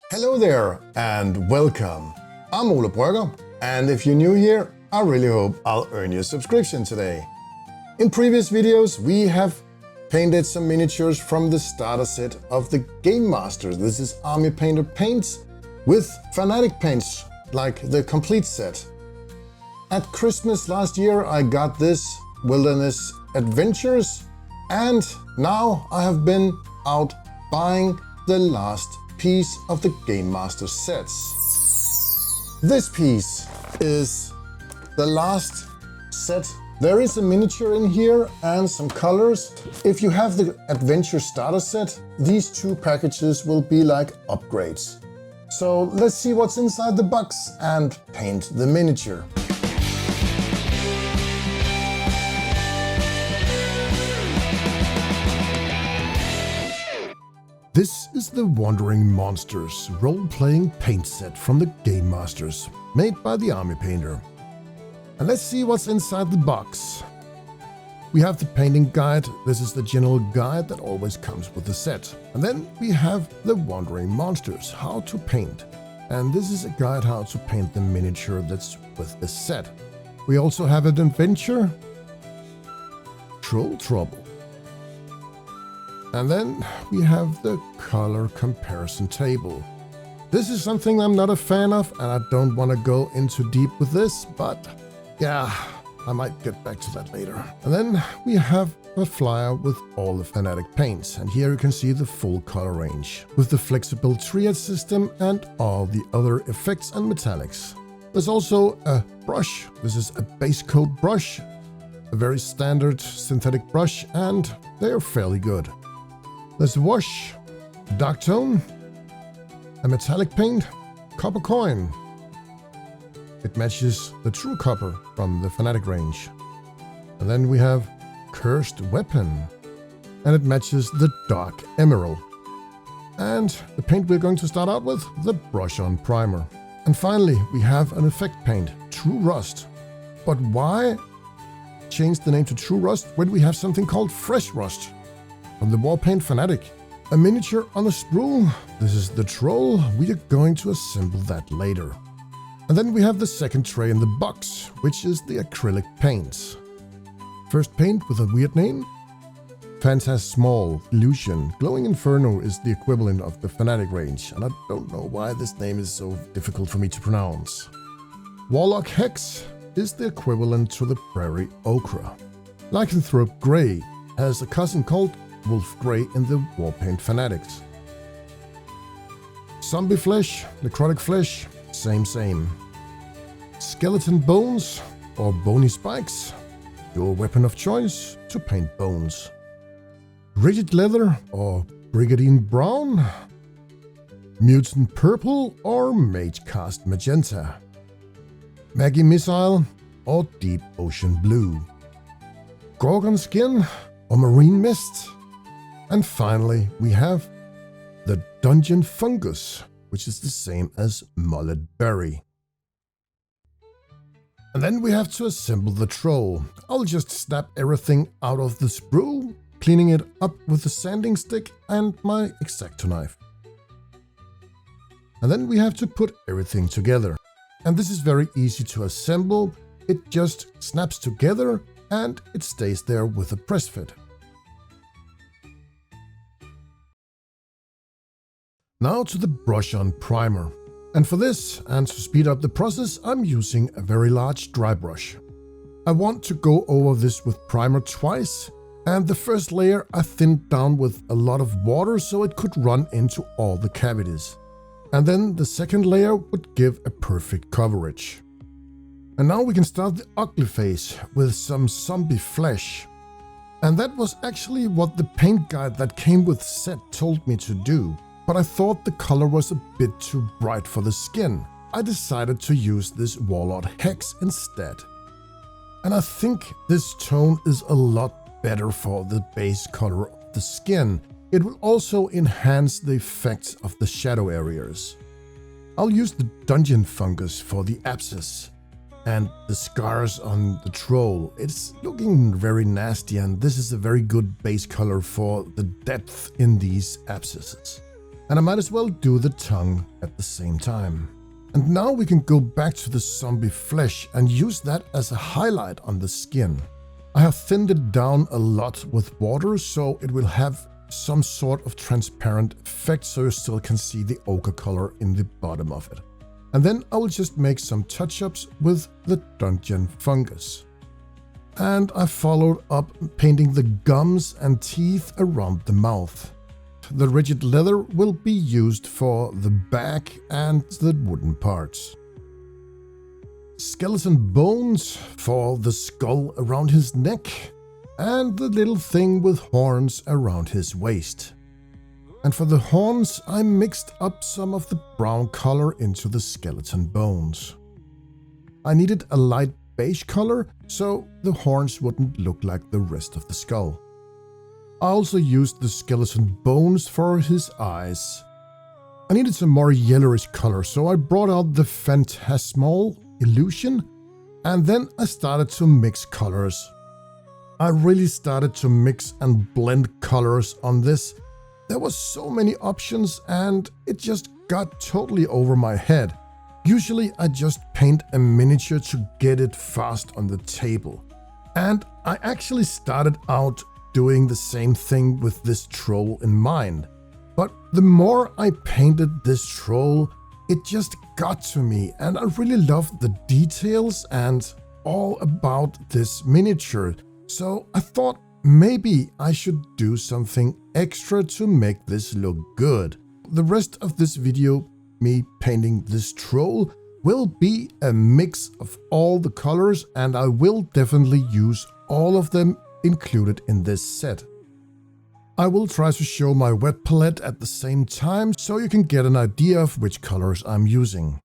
Hello there and welcome. I'm Ole Brøgger, and if you're new here, I really hope I'll earn your subscription today. In previous videos, we have painted some miniatures from the starter set of the Gamemaster. This is Army Painter paints with Fanatic paints, like the complete set. At Christmas last year, I got this Wilderness Adventures, and now I have been out buying the last piece of the Gamemaster sets. This piece is the last set. There is a miniature in here and some colors. If you have the Adventure starter set, these two packages will be like upgrades. So let's see what's inside the box and paint the miniature. This is the Wandering Monsters role-playing paint set from the Gamemasters, made by the Army Painter. And let's see what's inside the box. We have the painting guide. This is the general guide that always comes with the set. And then we have the Wandering Monsters, how to paint. And this is a guide how to paint the miniature that's with the set. We also have an adventure, Troll Trouble. And then we have the color comparison table. This is something I'm not a fan of, and I don't want to go into deep with this, but yeah, I might get back to that later. And then we have a flyer with all the Fanatic paints, and here you can see the full color range with the flexible triad system and all the other effects and metallics. There's also a brush. This is a base coat brush, a very standard synthetic brush, and they're fairly good. There's a wash, dark tone, a metallic paint, copper coin. It matches the true copper from the Fanatic range. And then we have cursed weapon, and it matches the dark emerald. And the paint we're going to start out with, the brush on primer. And finally, we have an effect paint, True Rust. But why change the name to True Rust when we have something called Fresh Rust? From the Warpaint Fanatic, a miniature on a spool. This is the troll. We are going to assemble that later. And then we have the second tray in the box, which is the acrylic paints. First paint with a weird name, Phantasmal Illusion. Glowing Inferno is the equivalent of the Fanatic range, and I don't know why this name is so difficult for me to pronounce. Warlock Hex is the equivalent to the Prairie Ochre. Lycanthrope Grey has a cousin called Wolf Grey in the Warpaint Fanatics. Zombie Flesh, Necrotic Flesh, same. Skeleton Bones or Bony Spikes, your weapon of choice to paint bones. Rigid Leather or Brigandine Brown, Mutant Purple or Mage Cast Magenta, Maggie Missile or Deep Ocean Blue, Gorgon Skin or Marine Mist. And finally, we have the Dungeon Fungus, which is the same as Mullet Berry. And then we have to assemble the troll. I'll just snap everything out of the sprue, cleaning it up with a sanding stick and my X-Acto knife. And then we have to put everything together. And this is very easy to assemble. It just snaps together and it stays there with a press fit. Now to the brush on primer. And for this, and to speed up the process, I'm using a very large dry brush. I want to go over this with primer twice, and the first layer I thinned down with a lot of water so it could run into all the cavities. And then the second layer would give a perfect coverage. And now we can start the ugly face with some zombie flesh. And that was actually what the paint guide that came with set told me to do. But I thought the color was a bit too bright for the skin. I decided to use this Warlord Hex instead. And I think this tone is a lot better for the base color of the skin. It will also enhance the effects of the shadow areas. I'll use the Dungeon Fungus for the abscess. And the scars on the troll, it's looking very nasty, and this is a very good base color for the depth in these abscesses. And I might as well do the tongue at the same time. And now we can go back to the zombie flesh and use that as a highlight on the skin. I have thinned it down a lot with water so it will have some sort of transparent effect so you still can see the ochre color in the bottom of it. And then I will just make some touch-ups with the dungeon fungus. And I followed up painting the gums and teeth around the mouth. The rigid leather will be used for the back and the wooden parts. Skeleton bones for the skull around his neck, and the little thing with horns around his waist. And for the horns, I mixed up some of the brown color into the skeleton bones. I needed a light beige color so the horns wouldn't look like the rest of the skull. I also used the skeleton bones for his eyes. I needed some more yellowish color, so I brought out the phantasmal illusion, and then I started to mix colors. I really started to mix and blend colors on this. There was so many options and it just got totally over my head. Usually I just paint a miniature to get it fast on the table. And I actually started out doing the same thing with this troll in mind. But the more I painted this troll, it just got to me and I really loved the details and all about this miniature. So I thought maybe I should do something extra to make this look good. The rest of this video, me painting this troll, will be a mix of all the colors and I will definitely use all of them included in this set. I will try to show my wet palette at the same time so you can get an idea of which colors I'm using.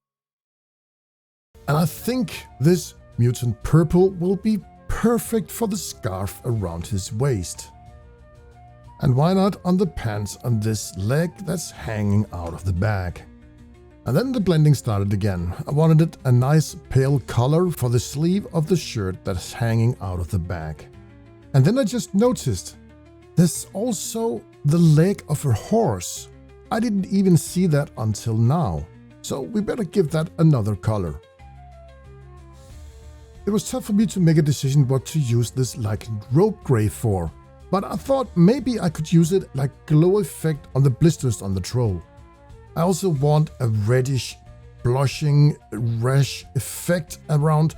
And I think this mutant purple will be perfect for the scarf around his waist. And why not on the pants on this leg that's hanging out of the bag. And then the blending started again. I wanted it a nice pale color for the sleeve of the shirt that's hanging out of the bag. And then I just noticed there's also the leg of a horse. I didn't even see that until now. So we better give that another color. It was tough for me to make a decision what to use this lichened rope gray for, but I thought maybe I could use it like glow effect on the blisters on the troll. I also want a reddish, blushing, rash effect around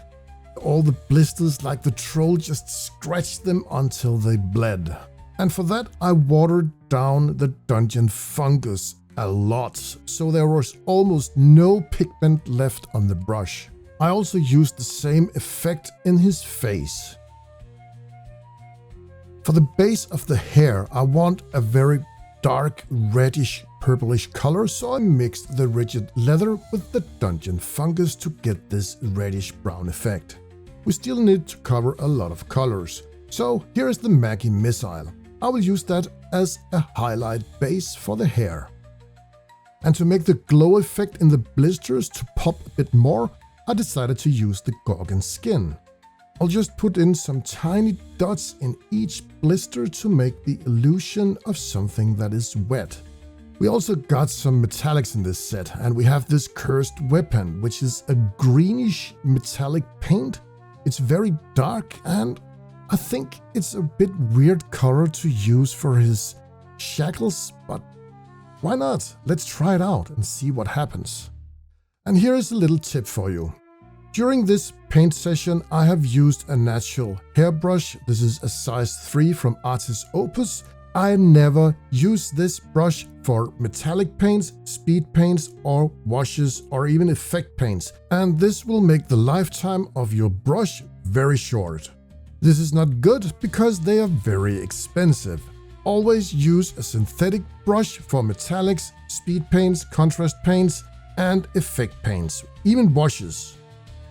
all the blisters, like the troll just scratched them until they bled. And for that I watered down the dungeon fungus a lot, so there was almost no pigment left on the brush. I also used the same effect in his face. For the base of the hair, I want a very dark reddish purplish color, so I mixed the rigid leather with the dungeon fungus to get this reddish brown effect. We still need to cover a lot of colors, so here is the Maggie missile. I will use that as a highlight base for the hair. And to make the glow effect in the blisters to pop a bit more, I decided to use the Gorgon skin. I'll just put in some tiny dots in each blister to make the illusion of something that is wet. We also got some metallics in this set, and we have this cursed weapon, which is a greenish metallic paint. It's very dark and I think it's a bit weird color to use for his shackles, but why not? Let's try it out and see what happens. And here is a little tip for you. During this paint session, I have used a natural hairbrush. This is a size 3 from Artis Opus. I never use this brush for metallic paints, speed paints, or washes, or even effect paints. And this will make the lifetime of your brush very short. This is not good because they are very expensive. Always use a synthetic brush for metallics, speed paints, contrast paints, and effect paints, even washes.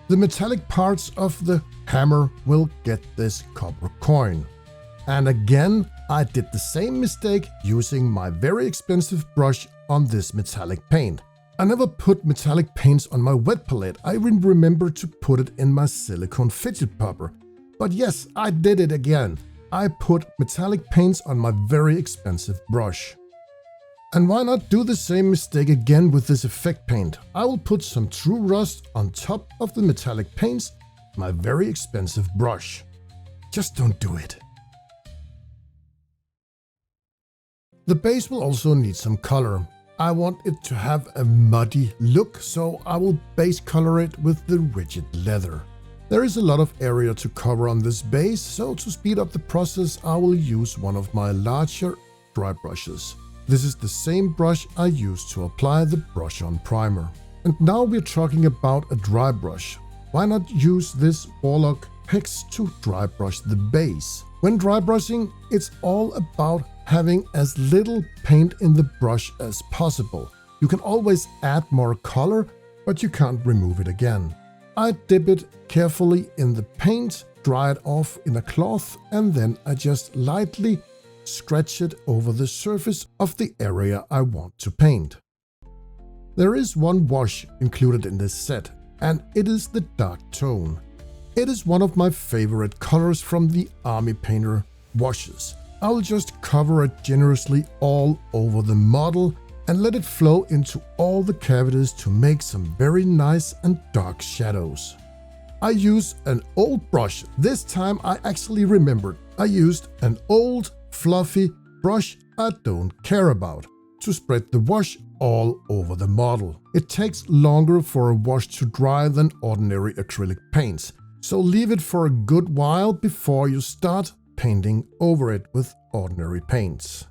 The metallic parts of the hammer will get this copper coin. And again, I did the same mistake using my very expensive brush on this metallic paint. I never put metallic paints on my wet palette. I even remember to put it in my silicone fidget popper. But yes, I did it again. I put metallic paints on my very expensive brush. And why not do the same mistake again with this effect paint? I will put some true rust on top of the metallic paints, my very expensive brush. Just don't do it. The base will also need some color. I want it to have a muddy look, so I will base color it with the rigid leather. There is a lot of area to cover on this base, so to speed up the process I will use one of my larger dry brushes. This is the same brush I used to apply the brush on primer. And now we're talking about a dry brush. Why not use this Warlock Hex to dry brush the base? When dry brushing, it's all about having as little paint in the brush as possible. You can always add more color, but you can't remove it again. I dip it carefully in the paint, dry it off in a cloth, and then I just lightly scratch it over the surface of the area I want to paint. There is one wash included in this set, and it is the dark tone. It is one of my favorite colors from the Army Painter washes. I'll just cover it generously all over the model and let it flow into all the cavities to make some very nice and dark shadows. I use an old brush. This time I actually remembered. I used an old fluffy brush I don't care about to spread the wash all over the model. It takes longer for a wash to dry than ordinary acrylic paints, so leave it for a good while before you start painting over it with ordinary paints.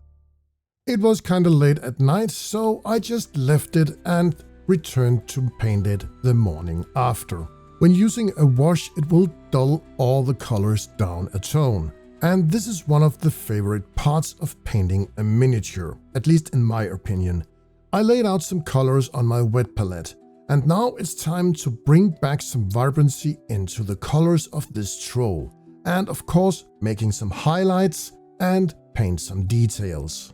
It was kinda late at night, so I just left it and returned to paint it the morning after. When using a wash, it will dull all the colors down a tone. And this is one of the favorite parts of painting a miniature, at least in my opinion. I laid out some colors on my wet palette, and now it's time to bring back some vibrancy into the colors of this troll. And of course, making some highlights and paint some details.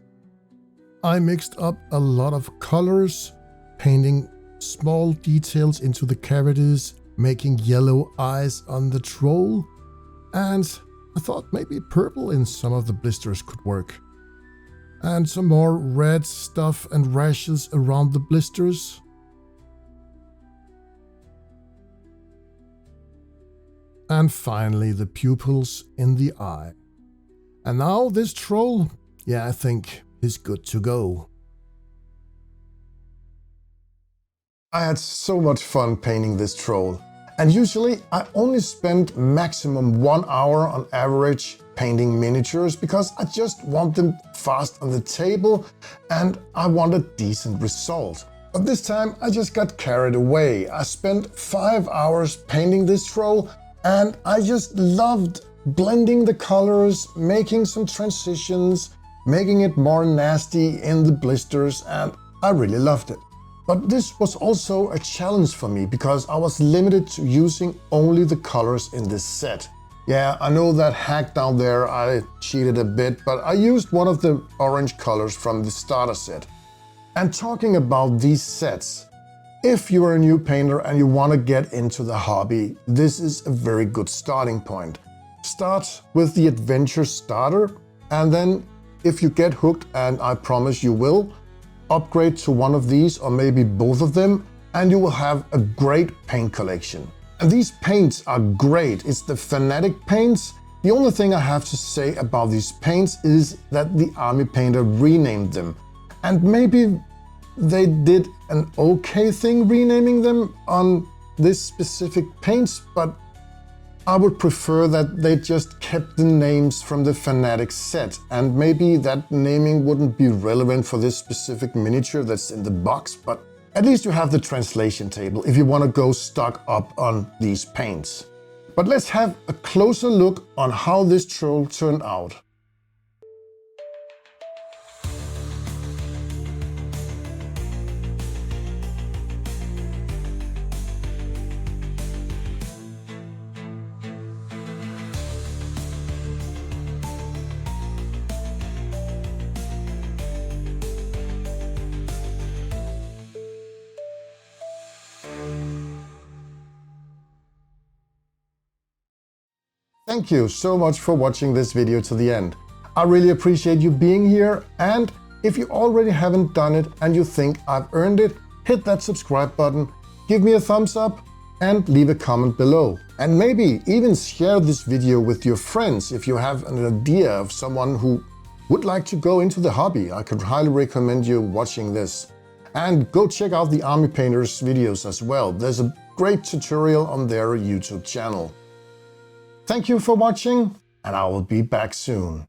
I mixed up a lot of colors, painting small details into the cavities, making yellow eyes on the troll, and I thought maybe purple in some of the blisters could work. And some more red stuff and rashes around the blisters. And finally the pupils in the eye. And now this troll, yeah, I think is good to go. I had so much fun painting this troll. And usually I only spend maximum 1 hour on average painting miniatures because I just want them fast on the table and I want a decent result. But this time I just got carried away. I spent 5 hours painting this troll and I just loved blending the colors, making some transitions, making it more nasty in the blisters, and I really loved it. But this was also a challenge for me because I was limited to using only the colors in this set. Yeah, I know that hack down there, I cheated a bit, but I used one of the orange colors from the starter set. And talking about these sets, if you are a new painter and you want to get into the hobby, this is a very good starting point. Start with the adventure starter, and then if you get hooked, and I promise you will, upgrade to one of these or maybe both of them, and you will have a great paint collection. And these paints are great. It's the Fanatic paints. The only thing I have to say about these paints is that the Army Painter renamed them. And maybe they did an okay thing renaming them on this specific paints, but I would prefer that they just kept the names from the Fanatic set, and maybe that naming wouldn't be relevant for this specific miniature that's in the box, but at least you have the translation table if you want to go stock up on these paints. But let's have a closer look on how this troll turned out. Thank you so much for watching this video to the end. I really appreciate you being here, and If you already haven't done it and you think I've earned it, hit that subscribe button, give me a thumbs up, and leave a comment below. And maybe even share this video with your friends if you have an idea of someone who would like to go into the hobby. I could highly recommend you watching this. And go check out the Army Painters videos as well. There's a great tutorial on their YouTube channel. Thank you for watching, and I will be back soon.